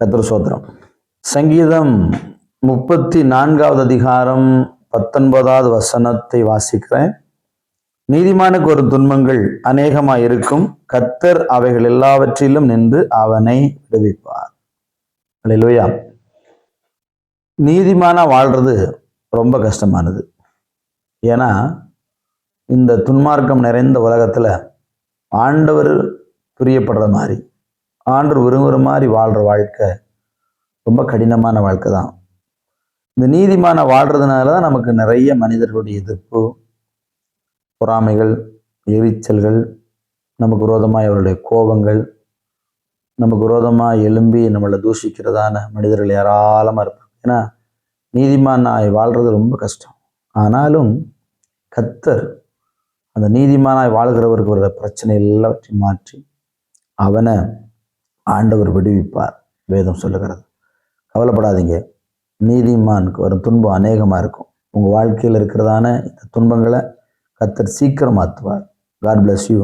கர்த்தர் ஸ்தோத்திரம். சங்கீதம் 34வது அதிகாரம் 19வது வசனத்தை வாசிக்கிறேன். நீதிமானுக்கு ஒரு துன்பங்கள் அநேகமாய் இருக்கும், கர்த்தர் அவைகள் எல்லாவற்றிலும் நின்று அவனை விடுவிப்பார். அல்லேலூயா. நீதிமானா வாழ்றது ரொம்ப கஷ்டமானது. ஏன்னா இந்த துன்மார்க்கம் நிறைந்த உலகத்துல ஆண்டவர் பிரியப்படுற மாதிரி, ஆண்டவர் விரும்புகிற மாதிரி வாழ்ற வாழ்க்கை ரொம்ப கடினமான வாழ்க்கை தான். இந்த நீதிமான வாழ்றதுனால தான் நமக்கு நிறைய மனிதர்களுடைய எதிர்ப்பு, பொறாமைகள், எரிச்சல்கள், நமக்கு விரோதமாக அவருடைய கோபங்கள், நமக்கு விரோதமாக எழும்பி நம்மளை தூஷிக்கிறதான மனிதர்கள் ஏராளமாக இருப்பாங்க. ஏன்னா நீதிமானாய் வாழ்றது ரொம்ப கஷ்டம். ஆனாலும் கர்த்தர் அந்த நீதிமானாய் வாழ்கிறவருக்கு வர பிரச்சனை எல்லாவற்றையும் மாற்றி அவனை ஆண்டவர் விடுவிப்பார். வேதம் சொல்லுகிறது. கவலைப்படாதீங்க, நீதிமானுக்கு வரும் துன்பம் அநேகமாக இருக்கும். உங்கள் வாழ்க்கையில் இருக்கிறதான இந்த துன்பங்களை கர்த்தர் சீக்கிரம் மாற்றுவார். God bless you.